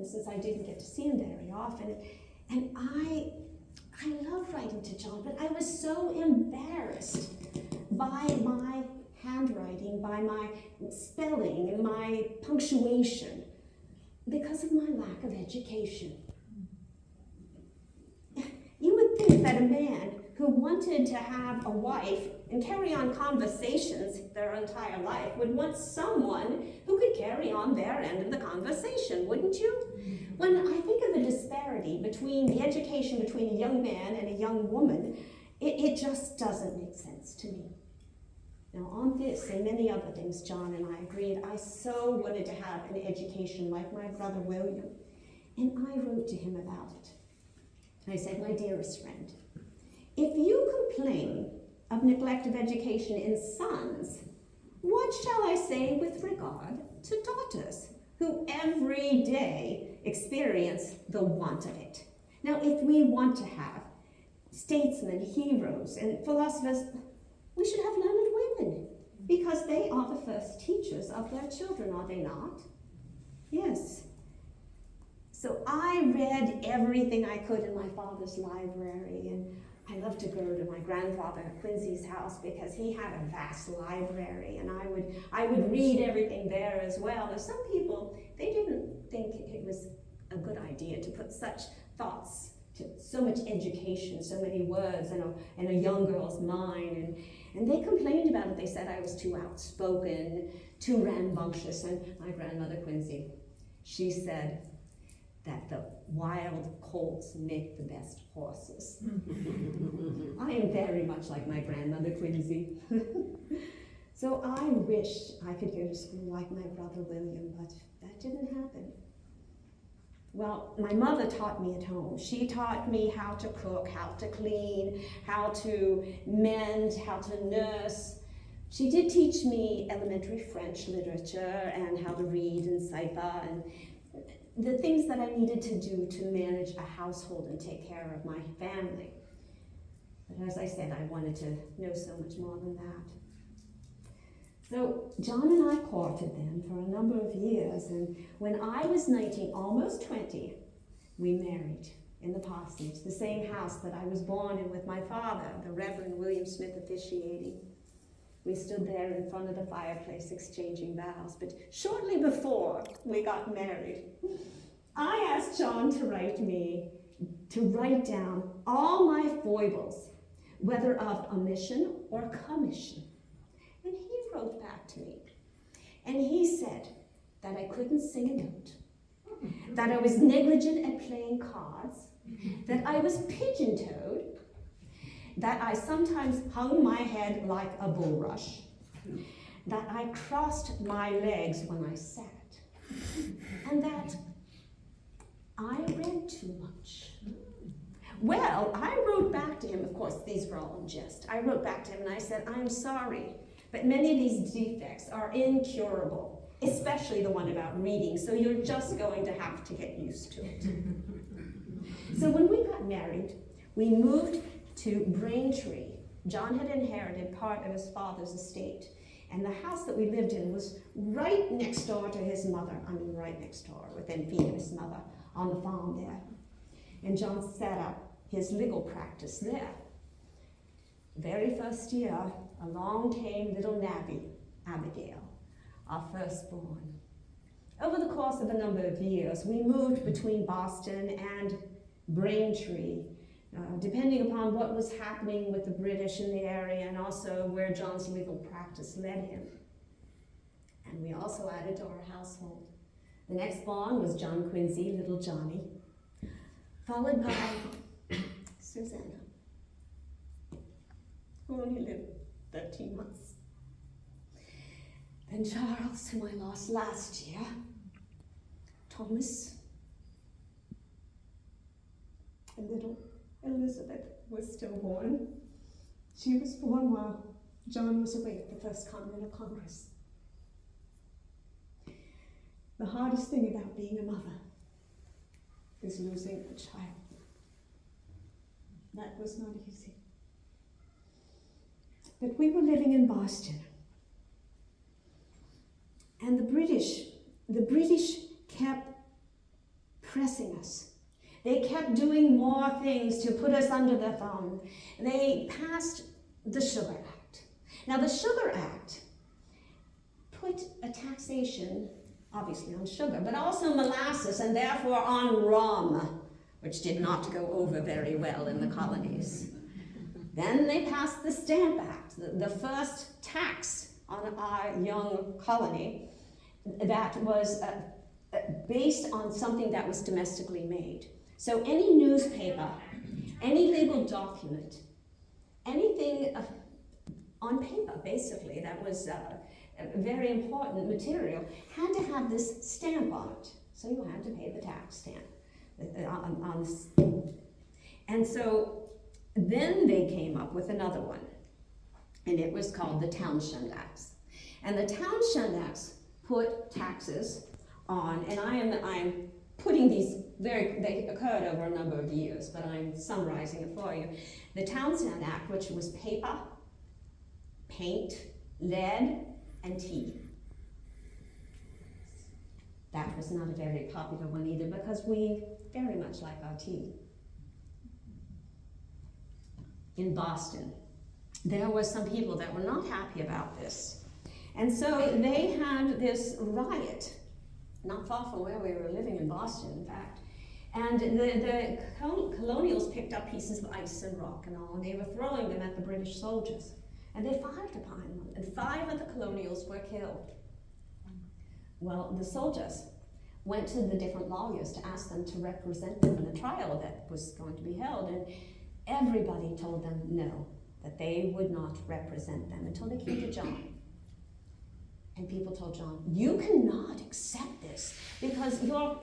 since I didn't get to see him very often. And I love writing to John, but I was so embarrassed by my handwriting, by my spelling and my punctuation because of my lack of education. You would think that a man who wanted to have a wife and carry on conversations their entire life would want someone who could carry on their end of the conversation, wouldn't you? When I think of the disparity between the education between a young man and a young woman, it just doesn't make sense to me. Now, on this and many other things, John and I agreed. I so wanted to have an education like my brother William, and I wrote to him about it. I said, my dearest friend, if you complain of neglect of education in sons, what shall I say with regard to daughters, who every day experience the want of it? Now, if we want to have statesmen, heroes, and philosophers, we should have learned women, because they are the first teachers of their children, are they not? Yes. So I read everything I could in my father's library, and I loved to go to my grandfather Quincy's house because he had a vast library, and I would read everything there as well. Now, some people, they didn't think it was a good idea to put such thoughts, to so much education, so many words in a young girl's mind, and they complained about it. They said I was too outspoken, too rambunctious, and my grandmother Quincy, she said that the wild colts make the best horses. I am very much like my grandmother Quincy. So I wished I could go to school like my brother William, but that didn't happen. Well, my mother taught me at home. She taught me how to cook, how to clean, how to mend, how to nurse. She did teach me elementary French literature and how to read and cipher and the things that I needed to do to manage a household and take care of my family. But as I said, I wanted to know so much more than that. So John and I courted then for a number of years, and when I was 19, almost 20, we married in the parsonage, the same house that I was born in with my father, the Reverend William Smith officiating. We stood there in front of the fireplace exchanging vows, but shortly before we got married, I asked John to write down all my foibles, whether of omission or commission. And he wrote back to me, and he said that I couldn't sing a note, that I was negligent at playing cards, that I was pigeon-toed, that I sometimes hung my head like a bulrush, that I crossed my legs when I sat, and that I read too much. Well, I wrote back to him, of course, these were all in jest. I wrote back to him and I said, I'm sorry, but many of these defects are incurable, especially the one about reading, so you're just going to have to get used to it. So when we got married, we moved to Braintree. John had inherited part of his father's estate, and the house that we lived in was right next door to his mother. I mean, right next door, within feet of his mother, on the farm there. And John set up his legal practice there. Very first year, along came little Nabby, Abigail, our firstborn. Over the course of a number of years, we moved between Boston and Braintree, depending upon what was happening with the British in the area and also where John's legal practice led him. And we also added to our household. The next born was John Quincy, little Johnny, followed by Susanna, who only lived 13 months. Then Charles, whom I lost last year, Thomas, and little Elizabeth was stillborn. She was born while John was away at the First Continental Congress. The hardest thing about being a mother is losing a child. That was not easy. But we were living in Boston. And the British kept oppressing us. They kept doing more things to put us under the thumb. They passed the Sugar Act. Now, the Sugar Act put a taxation, obviously, on sugar, but also molasses, and therefore on rum, which did not go over very well in the colonies. Then they passed the Stamp Act, the first tax on our young colony that was based on something that was domestically made. So any newspaper, any legal document, anything on paper, basically, that was very important material, had to have this stamp on it. So you had to pay the tax stamp. And so then they came up with another one, and it was called the Townshend Acts. And the Townshend Acts put taxes on, and I'm putting these they occurred over a number of years, but I'm summarizing it for you. The Townshend Act, which was paper, paint, lead, and tea. That was not a very popular one either, because we very much like our tea. In Boston, there were some people that were not happy about this. And so they had this riot, not far from where we were living in Boston, in fact. And the colonials picked up pieces of ice and rock and all, and they were throwing them at the British soldiers. And they fired upon them, and 5 of the colonials were killed. Well, the soldiers went to the different lawyers to ask them to represent them in a trial that was going to be held, and everybody told them no, that they would not represent them until they came to John. And people told John, you cannot accept this because your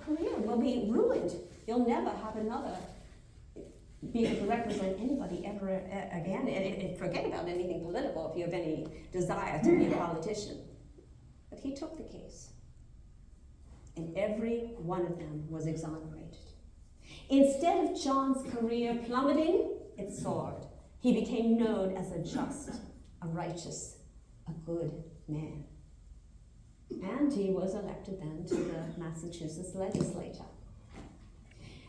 career will be ruined. You'll never have another be able to represent anybody ever again, and forget about anything political if you have any desire to be a politician. But he took the case, and every one of them was exonerated. Instead of John's career plummeting, it soared. He became known as a just, a righteous, a good man. And he was elected then to the Massachusetts legislature.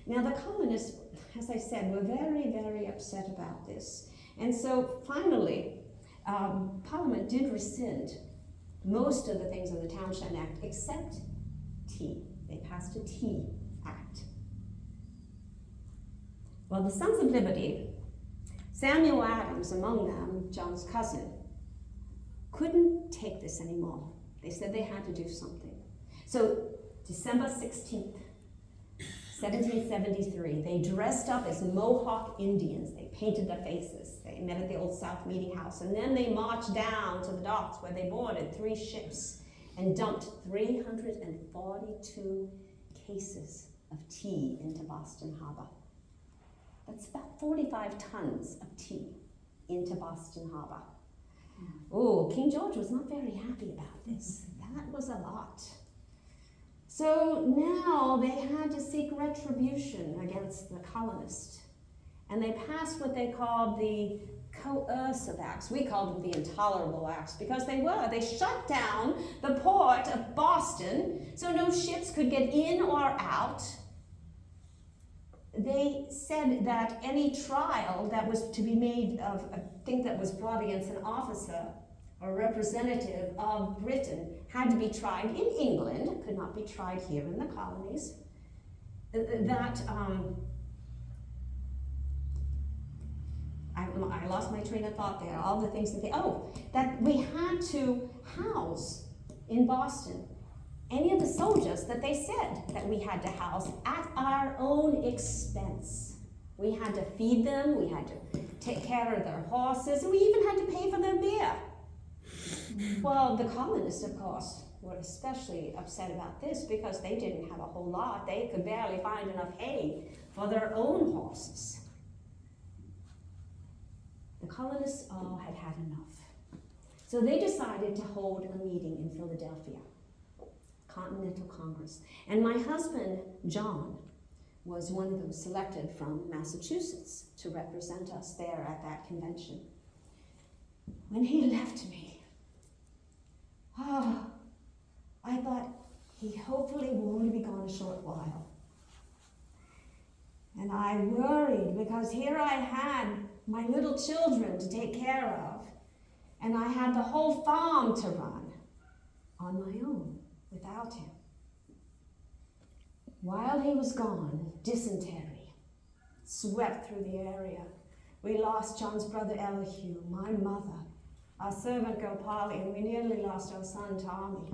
Now the colonists, as I said, were very, very upset about this. And so finally, Parliament did rescind most of the things in the Townshend Act except tea. They passed a Tea Act. Well, the Sons of Liberty, Samuel Adams among them, John's cousin, couldn't take this anymore. They said they had to do something. So December 16th, 1773, they dressed up as Mohawk Indians. They painted their faces. They met at the Old South Meeting House, and then they marched down to the docks where they boarded 3 ships and dumped 342 cases of tea into Boston Harbor. That's about 45 tons of tea into Boston Harbor. Oh, King George was not very happy about this. That was a lot. So now they had to seek retribution against the colonists. And they passed what they called the coercive acts. We called them the intolerable acts because they were. They shut down the port of Boston so no ships could get in or out. They said that any trial that was to be made of a thing that was brought against an officer or representative of Britain had to be tried in England, could not be tried here in the colonies. I lost my train of thought there. All the things that we had to house in Boston any of the soldiers that they said that we had to house at our own expense. We had to feed them, we had to take care of their horses, and we even had to pay for their beer. Well, the colonists, of course, were especially upset about this because they didn't have a whole lot. They could barely find enough hay for their own horses. The colonists all had had enough. So they decided to hold a meeting in Philadelphia, Continental Congress. And my husband, John, was one of those selected from Massachusetts to represent us there at that convention. When he left me, I thought he hopefully will only be gone a short while. I worried because here I had my little children to take care of, and I had the whole farm to run on my own without him. While he was gone, dysentery swept through the area. We lost John's brother Elihu, my mother, our servant girl Polly, and we nearly lost our son Tommy.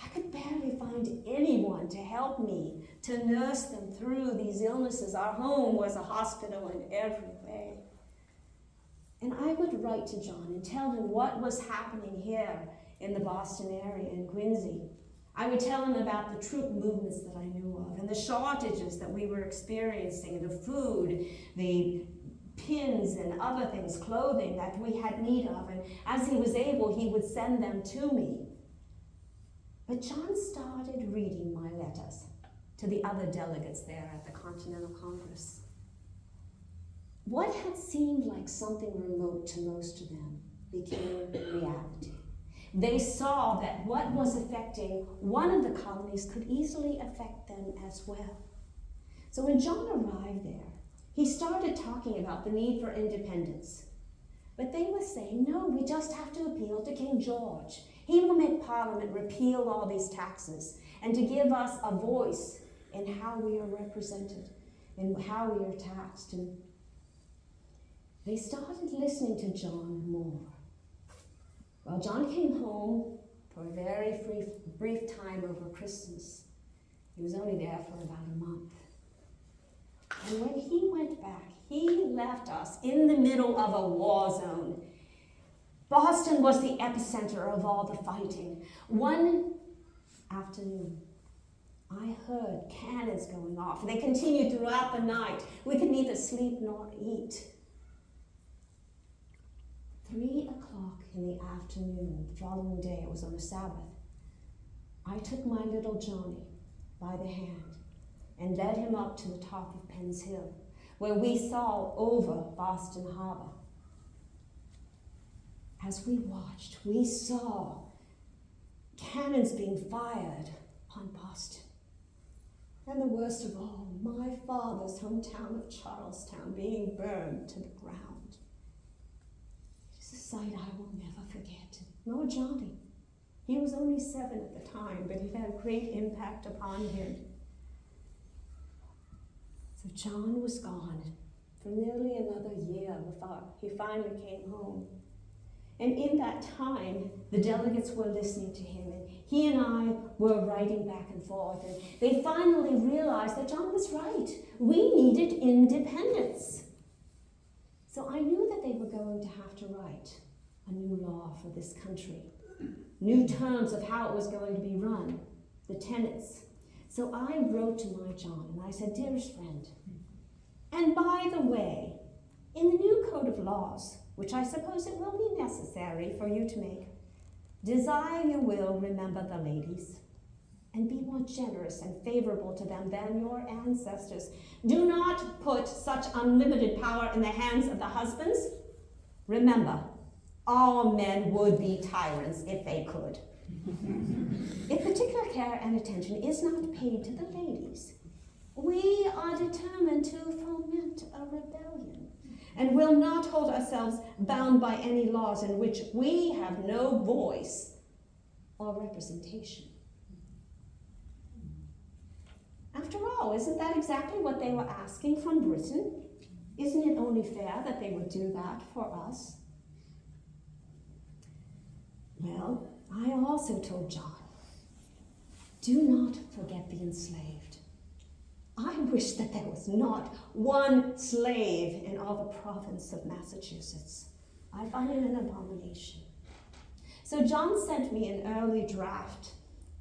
I could barely find anyone to help me, to nurse them through these illnesses. Our home was a hospital in every way. And I would write to John and tell him what was happening here in the Boston area, in Quincy. I would tell him about the troop movements that I knew of, and the shortages that we were experiencing, the food, the pins and other things, clothing that we had need of. And as he was able, he would send them to me. But John started reading my letters to the other delegates there at the Continental Congress. What had seemed like something remote to most of them became reality. They saw that what was affecting one of the colonies could easily affect them as well. So when John arrived there, he started talking about the need for independence. But they were saying, no, we just have to appeal to King George. He will make Parliament repeal all these taxes and to give us a voice in how we are represented and how we are taxed. And they started listening to John more. Well, John came home for a very brief time over Christmas. He was only there for about a month. And when he went back, he left us in the middle of a war zone. Boston was the epicenter of all the fighting. One afternoon, I heard cannons going off. They continued throughout the night. We could neither sleep nor eat. 3 o'clock in the afternoon, the following day, it was on a Sabbath, I took my little Johnny by the hand and led him up to the top of Penn's Hill, where we saw over Boston Harbor. As we watched, we saw cannons being fired on Boston. And the worst of all, my father's hometown of Charlestown being burned to the ground. It is a sight I will never forget, nor Johnny. He was only 7 at the time, but it had a great impact upon him. So John was gone for nearly another year before he finally came home. And in that time, the delegates were listening to him, and he and I were writing back and forth, and they finally realized that John was right. We needed independence. So I knew that they were going to have to write a new law for this country, new terms of how it was going to be run, the tenets. So I wrote to my John, and I said, dearest friend, and by the way, in the new code of laws, which I suppose it will be necessary for you to make, desire you will remember the ladies and be more generous and favorable to them than your ancestors. Do not put such unlimited power in the hands of the husbands. Remember, all men would be tyrants if they could. If particular care and attention is not paid to the ladies, we are determined to foment a rebellion and will not hold ourselves bound by any laws in which we have no voice or representation. After all, isn't that exactly what they were asking from Britain? Isn't it only fair that they would do that for us? Well, I also told John, do not forget the enslaved. I wish that there was not one slave in all the province of Massachusetts. I find it an abomination. So John sent me an early draft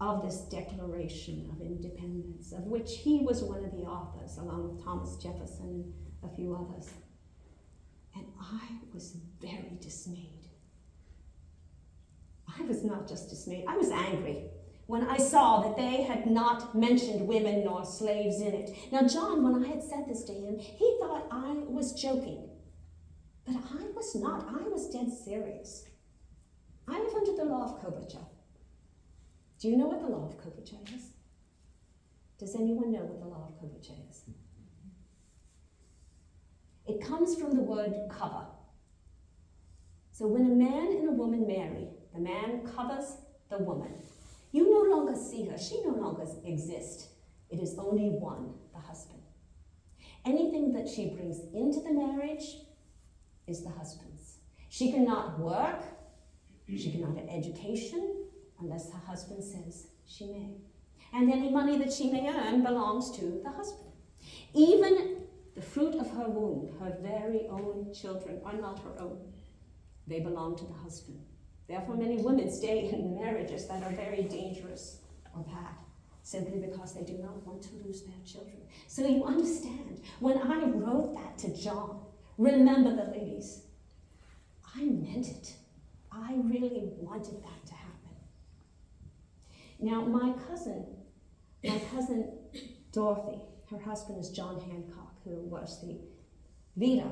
of this Declaration of Independence, of which he was one of the authors, along with Thomas Jefferson and a few others. And I was very dismayed. I was not just dismayed, I was angry when I saw that they had not mentioned women nor slaves in it. Now, John, when I had said this to him, he thought I was joking. But I was not. I was dead serious. I live under the law of coverture. Do you know what the law of coverture is? Does anyone know what the law of coverture is? It comes from the word cover. So when a man and a woman marry, the man covers the woman. You no longer see her. She no longer exists. It is only one, the husband. Anything that she brings into the marriage is the husband's. She cannot work. She cannot have education unless her husband says she may. And any money that she may earn belongs to the husband. Even the fruit of her womb, her very own children, are not her own. They belong to the husband. Therefore, many women stay in marriages that are very dangerous or bad, simply because they do not want to lose their children. So you understand, when I wrote that to John, remember the ladies, I meant it. I really wanted that to happen. Now, my cousin Dorothy, her husband is John Hancock, who was the leader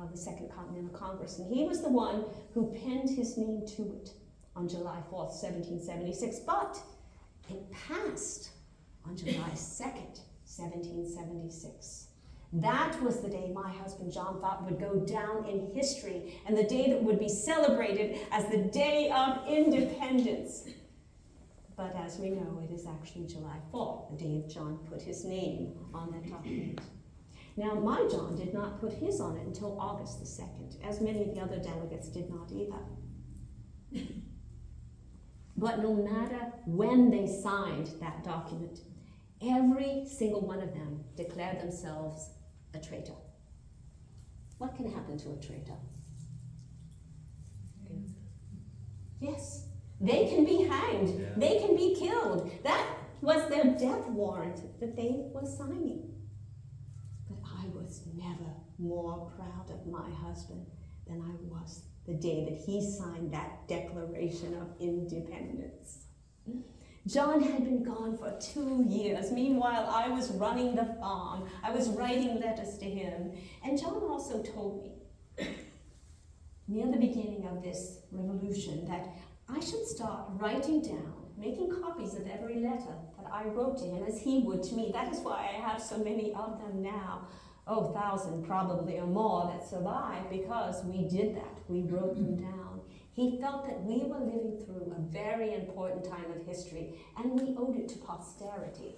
of the Second Continental Congress, and he was the one who penned his name to it on July 4th, 1776, but it passed on July 2nd, 1776. That was the day my husband John thought would go down in history, and the day that would be celebrated as the Day of Independence. But as we know, it is actually July 4th, the day John put his name on that document. Now, my John did not put his on it until August the 2nd, as many of the other delegates did not either. But no matter when they signed that document, every single one of them declared themselves a traitor. What can happen to a traitor? Yes, they can be hanged. Yeah. They can be killed. That was their death warrant that they were signing. But I was never more proud of my husband than I was the day that he signed that Declaration of Independence. John had been gone for 2 years. Meanwhile, I was running the farm. I was writing letters to him. And John also told me, near the beginning of this revolution, that I should start writing down, making copies of every letter that I wrote to him, as he would to me. That is why I have so many of them now. 1,000 probably or more that survive, because we did that. We wrote them down. He felt that we were living through a very important time of history, and we owed it to posterity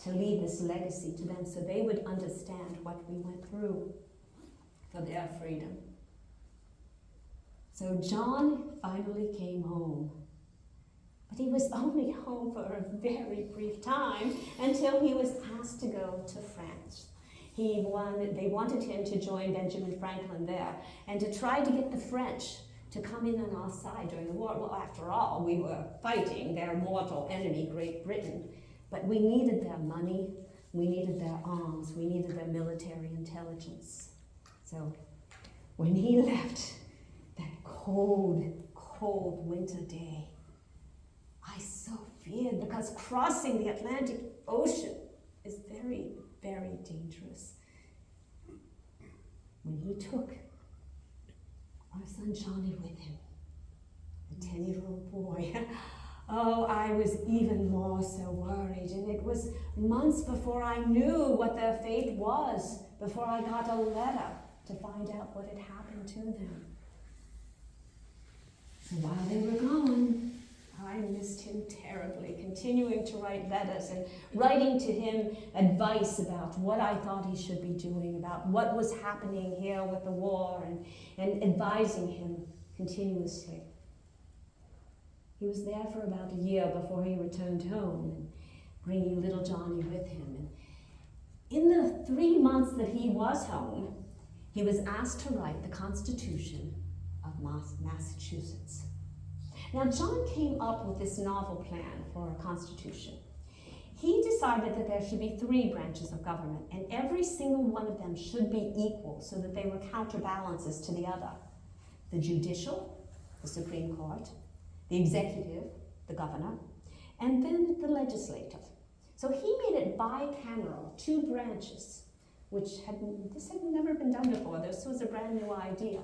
to leave this legacy to them so they would understand what we went through for their freedom. So John finally came home. But he was only home for a very brief time until he was asked to go to France. They wanted him to join Benjamin Franklin there and to try to get the French to come in on our side during the war. Well, after all, we were fighting their mortal enemy, Great Britain, but we needed their money, we needed their arms, we needed their military intelligence. So when he left that cold, cold winter day, I so feared, because crossing the Atlantic Ocean is very, very dangerous. When he took our son Johnny with him, a 10-year-old boy, oh, I was even more so worried. And it was months before I knew what their fate was, before I got a letter to find out what had happened to them. So while they were gone, I missed him terribly, continuing to write letters and writing to him advice about what I thought he should be doing, about what was happening here with the war, and advising him continuously. He was there for about a year before he returned home, and bringing little Johnny with him. And in the 3 months that he was home, he was asked to write the Constitution of Massachusetts. Now, John came up with this novel plan for a constitution. He decided that there should be 3 branches of government, and every single one of them should be equal so that they were counterbalances to the other. The judicial, the Supreme Court, the executive, the governor, and then the legislative. So he made it bicameral, 2 branches, this had never been done before. This was a brand new idea.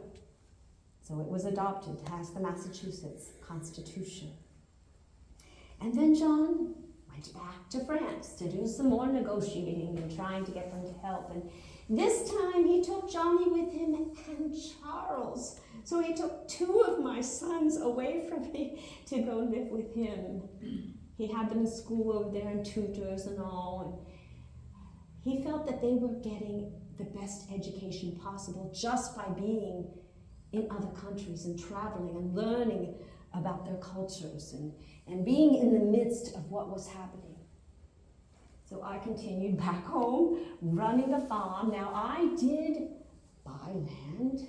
So it was adopted as the Massachusetts Constitution. And then John, my went back to France to do some more negotiating and trying to get them to help. And this time he took Johnny with him and Charles. So he took 2 of my sons away from me to go live with him. He had them in school over there and tutors and all. And he felt that they were getting the best education possible just by being in other countries and traveling and learning about their cultures and being in the midst of what was happening. So I continued back home, running the farm. Now I did buy land,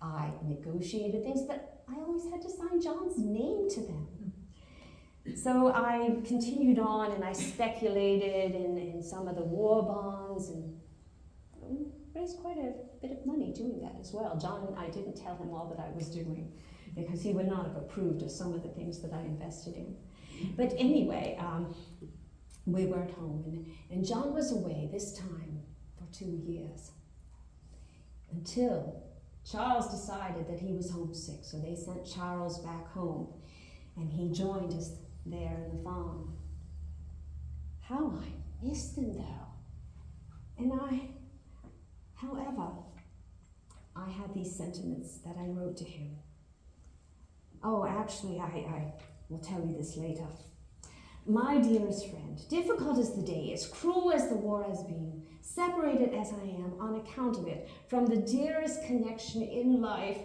I negotiated things, but I always had to sign John's name to them. So I continued on and I speculated in some of the war bonds and raised quite a bit of money doing that as well. John, I didn't tell him all that I was doing because he would not have approved of some of the things that I invested in. But anyway, we were at home and John was away this time for 2 years until Charles decided that he was homesick. So they sent Charles back home and he joined us there in the farm. How I missed him though. And however, I had these sentiments that I wrote to him. Oh, actually, I will tell you this later. My dearest friend, difficult as the day is, cruel as the war has been, separated as I am on account of it from the dearest connection in life,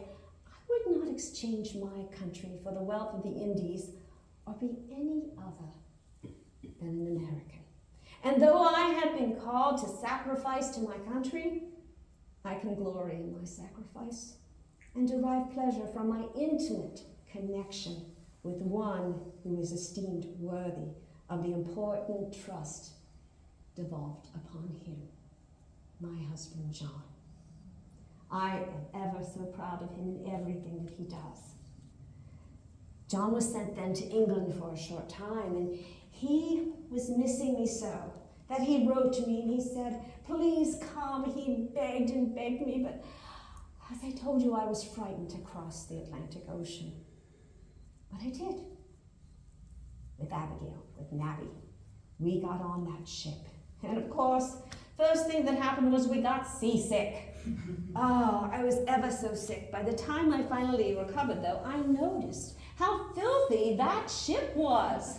I would not exchange my country for the wealth of the Indies or be any other than an American. And though I have been called to sacrifice to my country, I can glory in my sacrifice and derive pleasure from my intimate connection with one who is esteemed worthy of the important trust devolved upon him, my husband John. I am ever so proud of him in everything that he does. John was sent then to England for a short time, and he was missing me so that he wrote to me and he said, please come. He begged and begged me, but as I told you, I was frightened to cross the Atlantic Ocean. But I did. With Abigail, with Nabby. We got on that ship. And of course, first thing that happened was we got seasick. Oh, I was ever so sick. By the time I finally recovered, though, I noticed how filthy that ship was.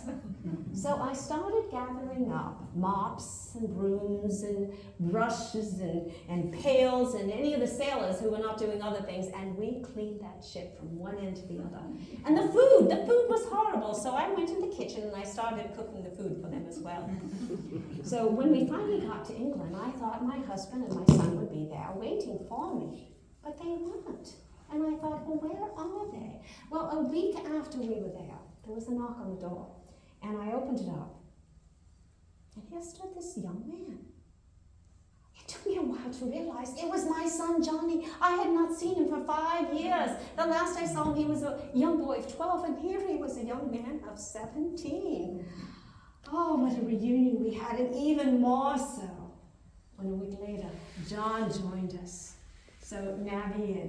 So I started gathering up mops and brooms and brushes and pails and any of the sailors who were not doing other things, and we cleaned that ship from one end to the other. And the food was horrible, so I went in the kitchen and I started cooking the food for them as well. So when we finally got to England, I thought my husband and my son would be there waiting for me, but they weren't. And I thought, well, where are they? Well, a week after we were there was a knock on the door. And I opened it up. And here stood this young man. It took me a while to realize it was my son, Johnny. I had not seen him for 5 years. The last I saw him, he was a young boy of 12, and here he was a young man of 17. Oh, what a reunion we had, and even more so when a week later, John joined us. So Nabby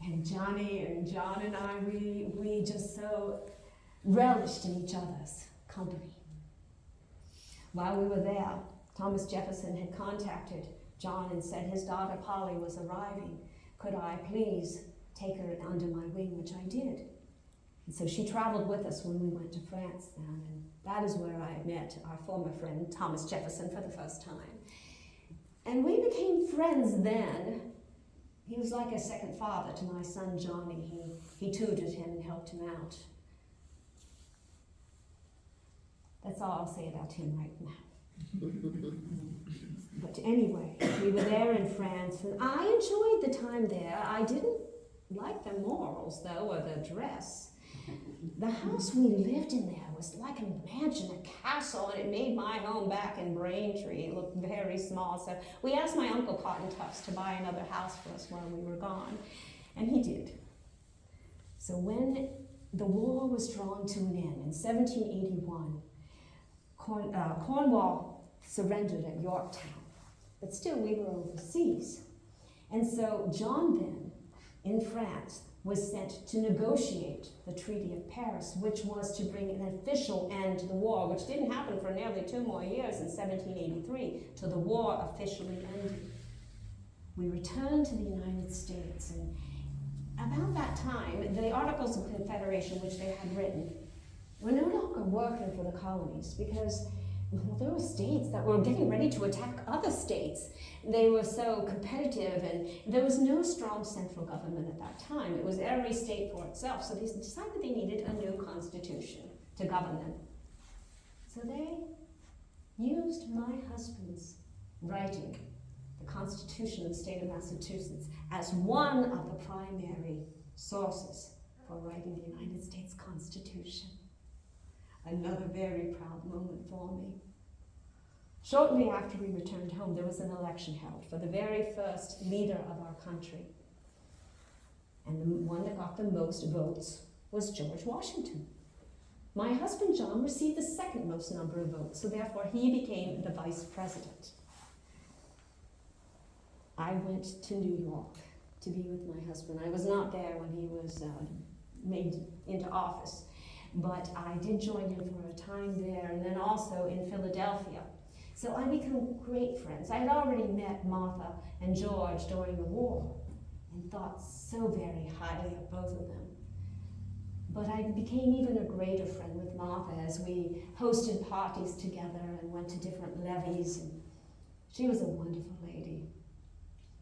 and Johnny and John and I, we just so relished in each other's company. While we were there, Thomas Jefferson had contacted John and said his daughter Polly was arriving. Could I please take her under my wing, which I did. And so she traveled with us when we went to France then, and that is where I met our former friend Thomas Jefferson for the first time. And we became friends then. He was like a second father to my son Johnny. He tutored him and helped him out. That's all I'll say about him right now. But anyway, we were there in France, and I enjoyed the time there. I didn't like the morals, though, or the dress. The house we lived in there was like a mansion, a castle, and it made my home back in Braintree look very small. So we asked my Uncle Cotton Tufts to buy another house for us while we were gone, and he did. So when the war was drawn to an end in 1781, Cornwall surrendered at Yorktown, but still we were overseas. And so John then, in France, was sent to negotiate the Treaty of Paris, which was to bring an official end to the war, which didn't happen for nearly 2 more years in 1783, till the war officially ended. We returned to the United States, and about that time, the Articles of Confederation, which they had written, were no longer working for the colonies because there were states that were getting ready to attack other states. They were so competitive, and there was no strong central government at that time. It was every state for itself, so they decided they needed a new constitution to govern them. So they used my husband's writing, the Constitution of the state of Massachusetts, as one of the primary sources for writing the United States Constitution. Another very proud moment for me. Shortly after we returned home, there was an election held for the very first leader of our country. And the one that got the most votes was George Washington. My husband John received the second most number of votes, so therefore he became the vice president. I went to New York to be with my husband. I was not there when he was made into office, but I did join him for a time there, and then also in Philadelphia. So I became great friends. I had already met Martha and George during the war and thought so very highly of both of them. But I became even a greater friend with Martha as we hosted parties together and went to different levees. And she was a wonderful lady.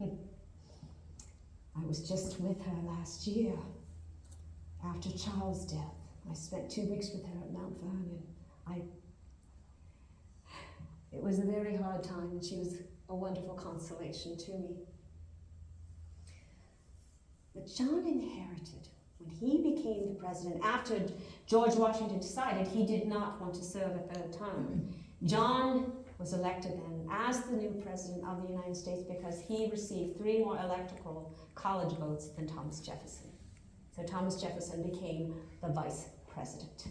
I was just with her last year after Charles' death. I spent 2 weeks with her at Mount Vernon. It was a very hard time, and she was a wonderful consolation to me. But John inherited, when he became the president, after George Washington decided he did not want to serve a third term, John was elected then as the new president of the United States because he received 3 more electoral college votes than Thomas Jefferson. So Thomas Jefferson became the vice president.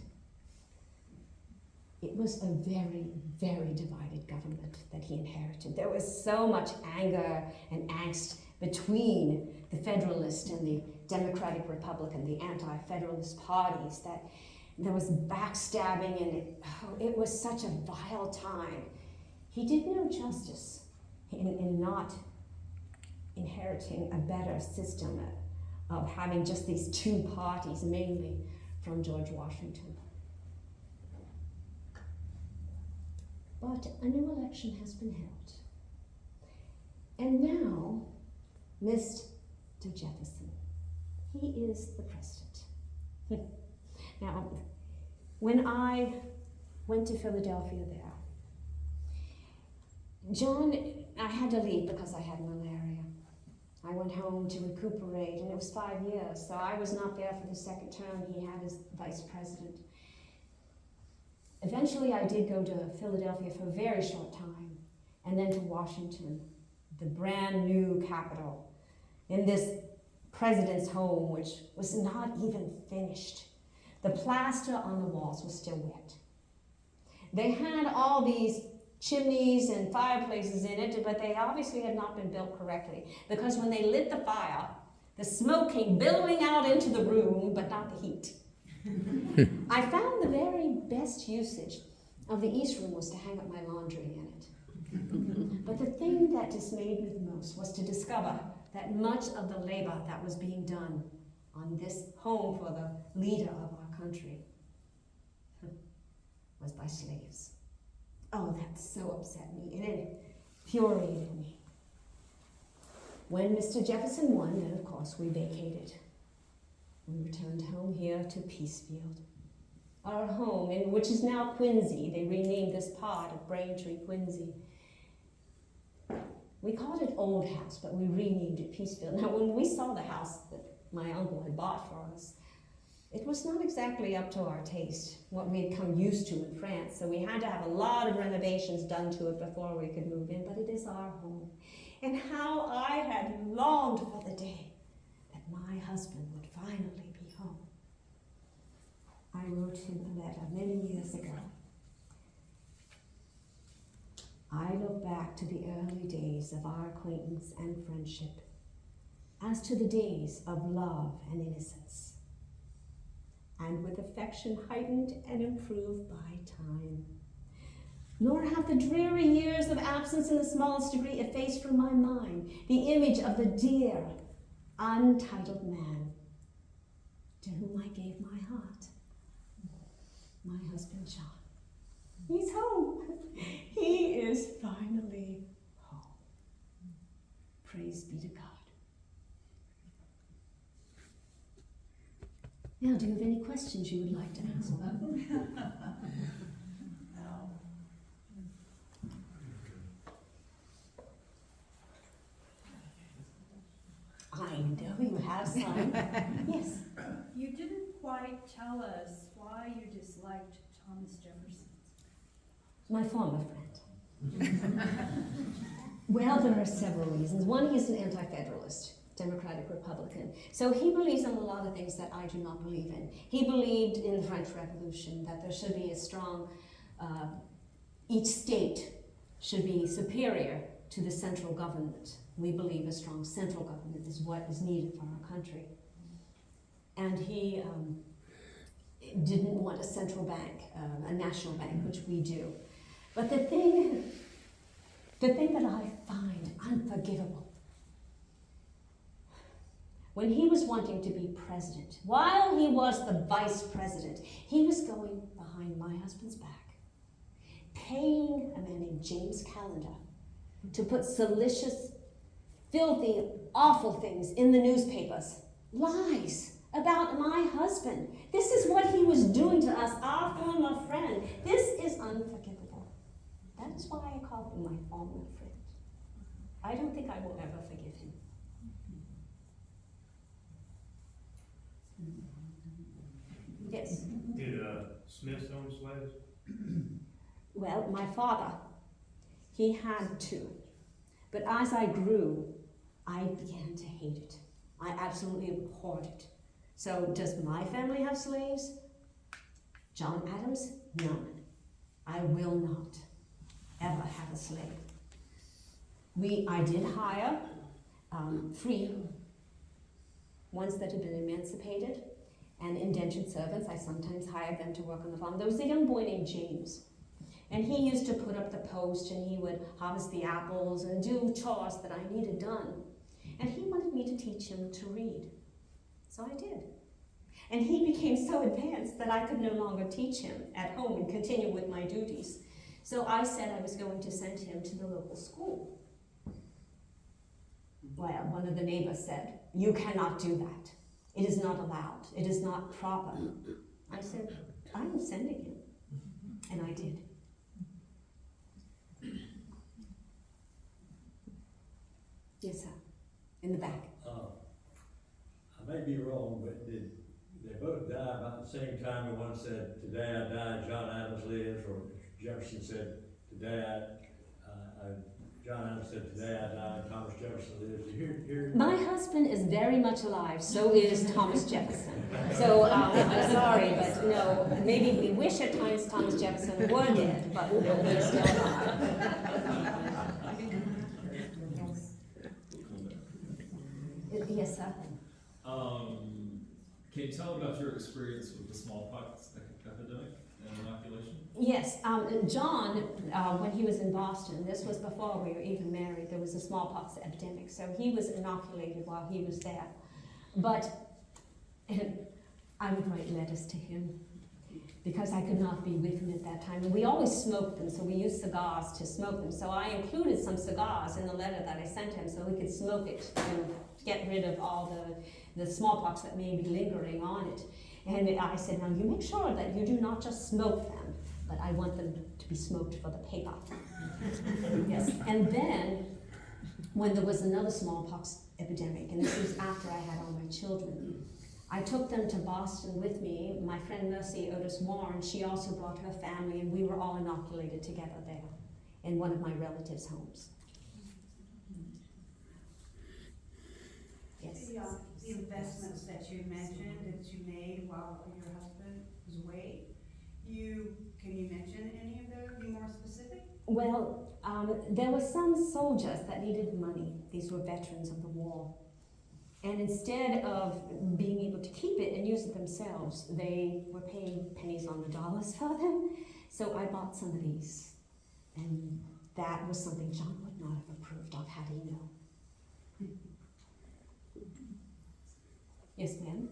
It was a very, very divided government that he inherited. There was so much anger and angst between the Federalist and the Democratic Republican, the anti-Federalist parties, that there was backstabbing, and it was such a vile time. He did no justice in not inheriting a better system of having just these 2 parties, mainly from George Washington. But a new election has been held. And now, Mr. Jefferson, he is the president. Now, when I went to Philadelphia there, John, I had to leave because I had malaria. I went home to recuperate, and it was 5 years, so I was not there for the second term he had as vice president. Eventually, I did go to Philadelphia for a very short time, and then to Washington, the brand new capital, in this president's home, which was not even finished. The plaster on the walls was still wet. They had all these chimneys and fireplaces in it, but they obviously had not been built correctly, because when they lit the fire, the smoke came billowing out into the room, but not the heat. I found the very best usage of the East Room was to hang up my laundry in it. But the thing that dismayed me the most was to discover that much of the labor that was being done on this home for the leader of our country was by slaves. Oh, that so upset me, and it infuriated me. When Mr. Jefferson won, then of course we vacated. We returned home here to Peacefield. Our home, which is now Quincy. They renamed this part of Braintree, Quincy. We called it Old House, but we renamed it Peacefield. Now, when we saw the house that my uncle had bought for us, it was not exactly up to our taste, what we had come used to in France. So we had to have a lot of renovations done to it before we could move in, but it is our home. And how I had longed for the day that my husband would finally be home. I wrote him a letter many years ago. I look back to the early days of our acquaintance and friendship, as to the days of love and innocence, and with affection heightened and improved by time. Nor have the dreary years of absence in the smallest degree effaced from my mind the image of the dear, untitled man to whom I gave my heart, my husband John. He's home. He is finally home. Praise be to God. Now, do you have any questions you would like to ask? I know you have some. Yes. You didn't quite tell us why you disliked Thomas Jefferson. My former friend. Well, there are several reasons. One, he's an anti-federalist, Democratic Republican. So he believes in a lot of things that I do not believe in. He believed in the French Revolution, that there should be a strong, each state should be superior to the central government. We believe a strong central government is what is needed for our country. And he didn't want a central bank, a national bank, which we do. But the thing that I find unforgivable, when he was wanting to be president, while he was the vice president, he was going behind my husband's back, paying a man named James Callender to put salacious, filthy, awful things in the newspapers. Lies about my husband. This is what he was doing to us, our former friend. This is unforgivable. That is why I call him my former friend. I don't think I will ever forgive him. Yes? Did Smith own slaves? Well, my father, he had two. But as I grew, I began to hate it. I absolutely abhorred it. So does my family have slaves? John Adams? None. I will not ever have a slave. I did hire free ones that had been emancipated and indentured servants. I sometimes hired them to work on the farm. There was a young boy named James. And he used to put up the post and he would harvest the apples and do chores that I needed done. And he wanted me to teach him to read. So I did. And he became so advanced that I could no longer teach him at home and continue with my duties. So I said I was going to send him to the local school. Well, one of the neighbors said, "You cannot do that. It is not allowed. It is not proper." I said, "I'm sending him." And I did. Yes, sir. In the back. I may be wrong, but did they both die about the same time? The one said, "Today I die, John Adams lives," or Jefferson said, "Today John Adams said, 'Today I die, Thomas Jefferson lives.'" Here. My husband is very much alive, so is Thomas Jefferson. So I'm sorry, but no, maybe we wish at times Thomas Jefferson were dead, but no, he's still alive. Yes, sir. Can you tell about your experience with the smallpox epidemic and inoculation? Yes, John, when he was in Boston, this was before we were even married, there was a smallpox epidemic, so he was inoculated while he was there. But I would write letters to him because I could not be with him at that time. And we always smoked them, so we used cigars to smoke them. So I included some cigars in the letter that I sent him so he could smoke it and get rid of all the smallpox that may be lingering on it. And I said, "Now you make sure that you do not just smoke them, but I want them to be smoked for the paper." Yes. And then, when there was another smallpox epidemic, and this was after I had all my children, I took them to Boston with me. My friend Mercy Otis Warren, she also brought her family, and we were all inoculated together there in one of my relatives' homes. Yes. The investments that you mentioned that you made while your husband was away, can you mention any of those? Be more specific? Well, there were some soldiers that needed money. These were veterans of the war. And instead of being able to keep it and use it themselves, they were paying pennies on the dollars for them. So I bought some of these. And that was something John would not have approved of had he known. Yes, ma'am?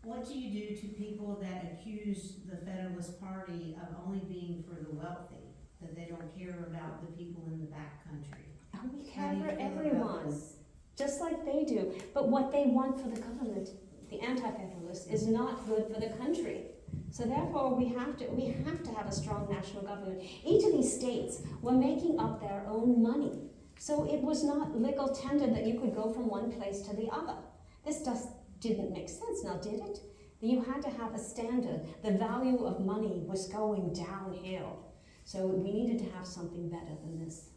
What do you do to people that accuse the Federalist Party of only being for the wealthy, that they don't care about the people in the back country? Oh, we How care do you for feel about everyone, this? just like they do. But what they want for the government, the anti-federalists, is not good for the country. So therefore, we have to have a strong national government. Each of these states were making up their own money. So it was not legal tender that you could go from one place to the other. This just didn't make sense, now did it? You had to have a standard. The value of money was going downhill. So we needed to have something better than this.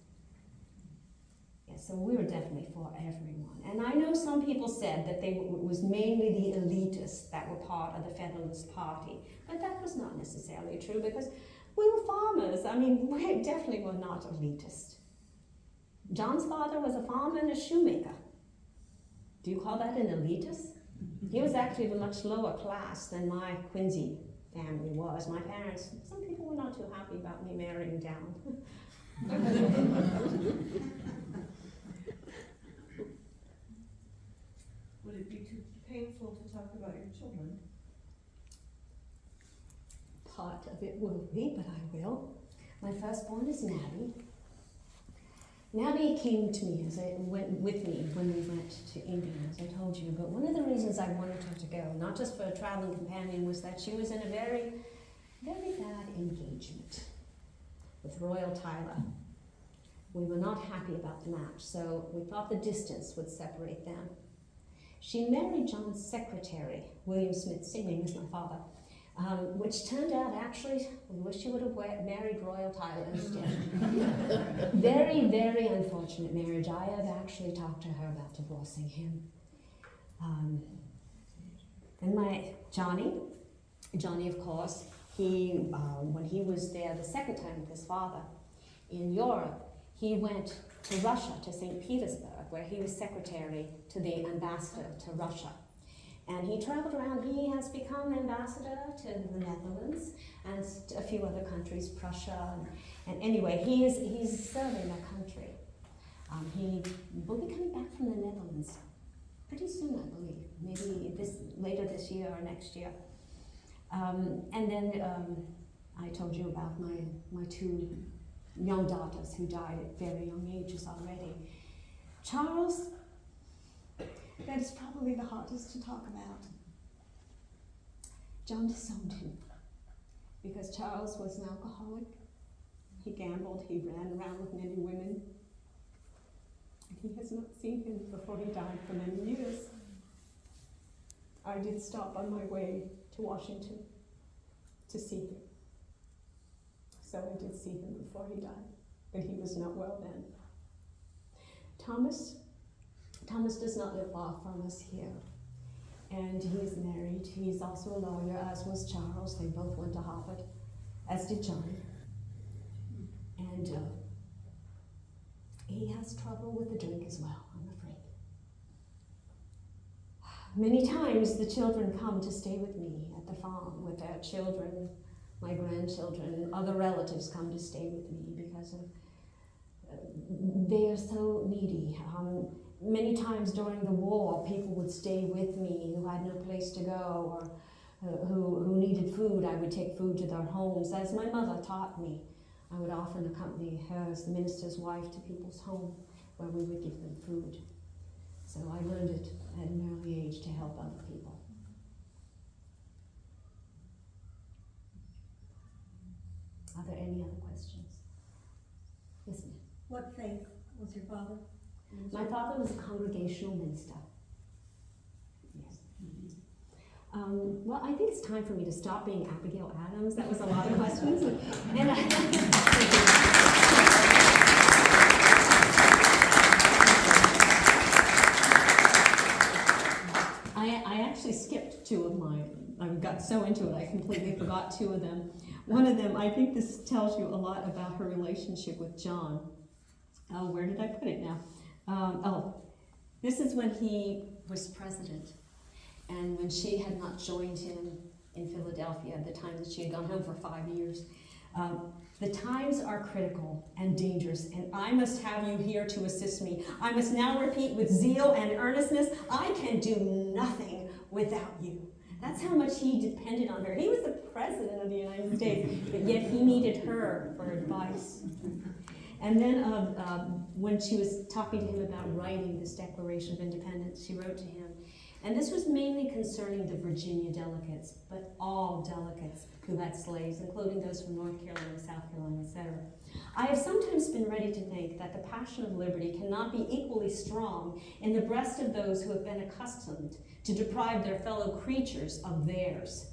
Yeah, so we were definitely for everyone. And I know some people said that it was mainly the elitists that were part of the Federalist Party. But that was not necessarily true because we were farmers. I mean, we definitely were not elitist. John's father was a farmer and a shoemaker. Do you call that an elitist? He was actually of a much lower class than my Quincy family was. My parents, some people were not too happy about me marrying down. Would it be too painful to talk about your children? Part of it will be, but I will. My firstborn is Nabby. Nabby came to me as I went with me when we went to England, as I told you. But one of the reasons I wanted her to go, not just for a traveling companion, was that she was in a very, very bad engagement with Royal Tyler. We were not happy about the match, so we thought the distance would separate them. She married John's secretary, William Smith, same name as my father, which turned out actually, we wish she would have married Royal Tyler instead. Very, very unfortunate marriage. I have actually talked to her about divorcing him. And my Johnny, of course, he, when he was there the second time with his father in Europe, he went to Russia, to St. Petersburg, where he was secretary to the ambassador to Russia. And he traveled around. He has become ambassador to the Netherlands and a few other countries, Prussia. And anyway, he's serving that country. He will be coming back from the Netherlands pretty soon, I believe. Maybe later this year or next year. And then I told you about my two young daughters who died at very young ages already. Charles, that is probably the hardest to talk about. John disowned him because Charles was an alcoholic. He gambled, he ran around with many women. And he has not seen him before he died for many years. I did stop on my way to Washington to see him. So I did see him before he died, but he was not well then. Thomas does not live far from us here, and he is married. He's also a lawyer, as was Charles. They both went to Harvard, as did John. And he has trouble with the drink as well, I'm afraid. Many times the children come to stay with me at the farm with their children, my grandchildren, other relatives come to stay with me because they are so needy. Many times during the war, people would stay with me who had no place to go or who needed food. I would take food to their homes. As my mother taught me, I would often accompany her as the minister's wife to people's home where we would give them food. So I learned it at an early age to help other people. Are there any other questions? Yes, ma'am. What faith was your father? My father was a congregational minister. Yes. Well, I think it's time for me to stop being Abigail Adams. That was a lot of questions. And I actually skipped two of mine. I got so into it, I completely forgot two of them. One of them, I think this tells you a lot about her relationship with John. Where did I put it now? This is when he was president, and when she had not joined him in Philadelphia at the time that she had gone home for 5 years. The times are critical and dangerous, and I must have you here to assist me. I must now repeat with zeal and earnestness, I can do nothing without you. That's how much he depended on her. He was the president of the United States, but yet he needed her for advice. And then when she was talking to him about writing this Declaration of Independence, she wrote to him, and this was mainly concerning the Virginia delegates, but all delegates who had slaves, including those from North Carolina, South Carolina, etc. I have sometimes been ready to think that the passion of liberty cannot be equally strong in the breast of those who have been accustomed to deprive their fellow creatures of theirs.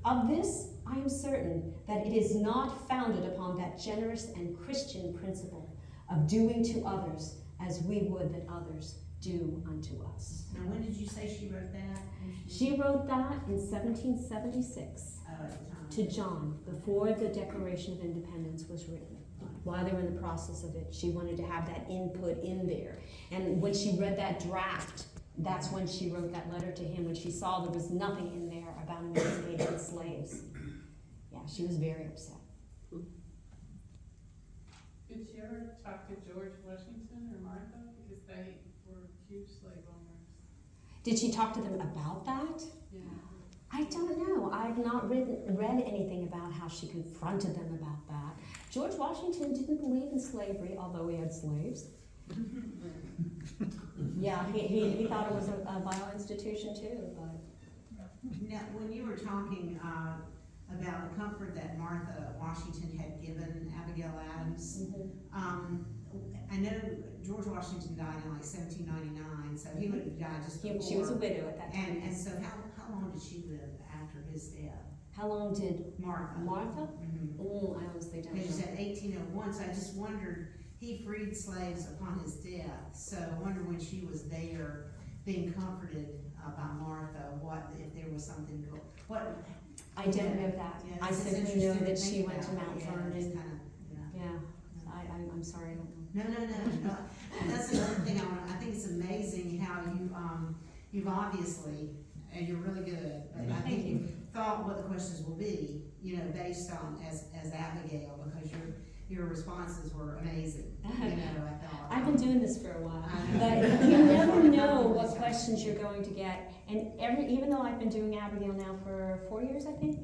Of this, I am certain that it is not founded upon that generous and Christian principle of doing to others as we would that others do unto us. Now, when did you say she wrote that? She wrote that in 1776 At the time. to John, before the Declaration of Independence was written. While they were in the process of it, she wanted to have that input in there. And when she read that draft, that's when she wrote that letter to him, when she saw there was nothing in there about emancipating slaves. Yeah, she was very upset. Did she ever talk to George Washington or Martha? Because they were huge slave owners. Did she talk to them about that? Yeah. I don't know. I've not read anything about how she confronted them about that. George Washington didn't believe in slavery, although he had slaves. Yeah, he thought it was a vile institution too, but... Now, when you were talking about the comfort that Martha Washington had given Abigail Adams, I know George Washington died in like 1799, so he would have died just before. She was a widow at that time. And so how long did she live after his death? How long did Martha. Martha? Mm-hmm. I honestly don't Because you know. said 1801, so I just wondered, he freed slaves upon his death, so I wonder when she was there being comforted by Martha, if there was something I don't know that. Yeah, I this is simply know interesting to that she think went to about. Mount Yeah, Vernon. it's kinda, Yeah, I'm sorry, I don't know. No. And that's another thing I think it's amazing how you've obviously, and you're really good, but I think you thought what the questions will be, based on as Abigail, because your responses were amazing. I thought. I've been doing this for a while, I know. but you never know what questions you're going to get. And even though I've been doing Abigail now for 4 years, I think,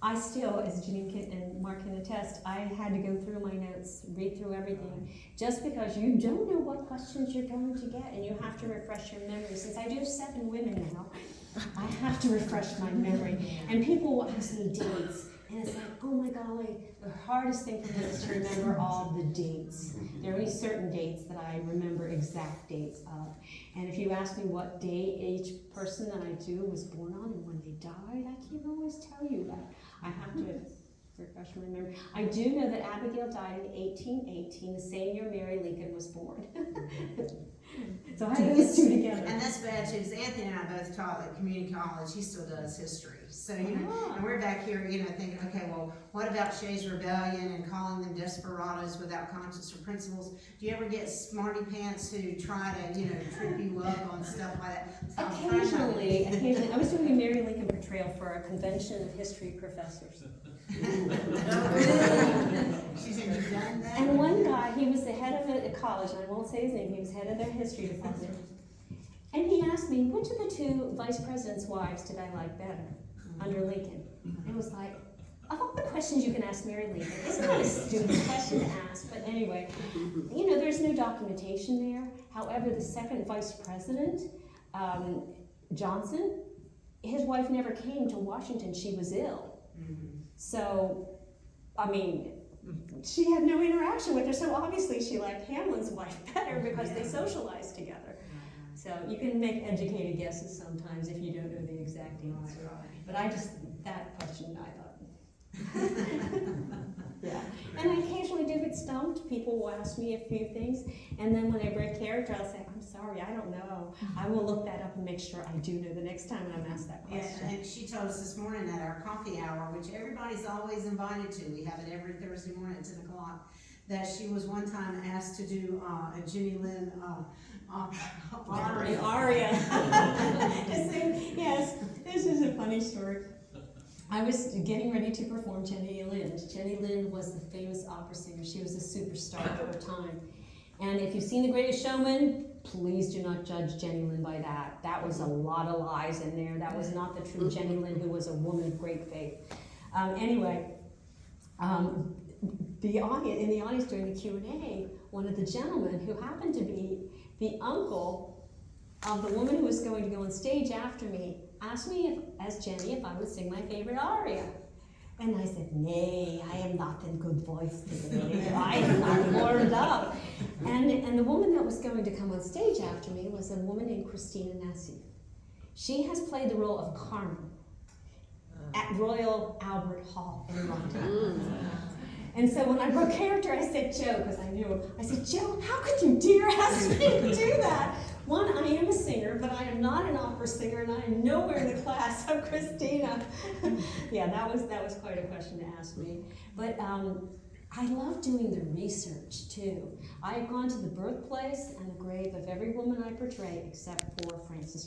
I still, as Janine and Mark can attest, I had to go through my notes, read through everything, just because you don't know what questions you're going to get, and you have to refresh your memory. Since I do 7 women now, I have to refresh my memory. And people will ask me dates, and it's like, oh my golly, the hardest thing for me is to remember all the dates. There are only certain dates that I remember exact dates of. And if you ask me what day each person that I do was born on and when they died, I can't always tell you that. I have to refresh my memory. I do know that Abigail died in 1818, the same year Mary Lincoln was born. So I do those two together. And that's bad too, because Anthony and I both taught at community college. He still does history. So, and we're back here, thinking, okay, well, what about Shays' Rebellion and calling them desperados without conscience or principles? Do you ever get smarty pants who try to, trip you up on stuff like that? So Occasionally. I was doing a Mary Lincoln portrayal for a convention of history professors. She said, you've done that? And one guy, he was the head of a college, and I won't say his name, he was head of their history department. And he asked me, which of the 2 vice president's wives did I like better under Lincoln? And it was like, of all the questions you can ask Mary Lincoln, it's not a stupid question to ask, but anyway, there's no documentation there. However, the second vice president, Johnson, his wife never came to Washington, she was ill. So, she had no interaction with her, so obviously she liked Hamlin's wife better because they socialized together. So you can make educated guesses sometimes if you don't know the exact answer. But that question I thought. Yeah. And I occasionally do get stumped. People will ask me a few things, and then when I break character, I'll say, I'm sorry, I don't know. I will look that up and make sure I do know the next time when I'm asked that question. Yeah, and she told us this morning at our coffee hour, which everybody's always invited to, we have it every Thursday morning at 10 o'clock, that she was one time asked to do a Jenny Lynn aria. Aria. Yes, this is a funny story. I was getting ready to perform Jenny Lynn. Jenny Lynn was the famous opera singer. She was a superstar at her time. And if you've seen The Greatest Showman, please do not judge Jenny Lynn by that. That was a lot of lies in there. That was not the true Jenny Lynn, who was a woman of great faith. In the audience during the Q&A, one of the gentlemen, who happened to be the uncle of the woman who was going to go on stage after me, asked me, as Jenny, if I would sing my favorite aria. And I said, nay, I am not in good voice today. I am not warmed up. And the woman that was going to come on stage after me was a woman named Christina Nassif. She has played the role of Carmen at Royal Albert Hall in London. And so when I broke character, I said, Joe, because I knew him, I said, Joe, how could you dare ask me to do that? One, I am a singer, but I am not an opera singer, and I am nowhere in the class of Christina. Yeah, that was quite a question to ask me. But I love doing the research, too. I have gone to the birthplace and the grave of every woman I portray, except for Frances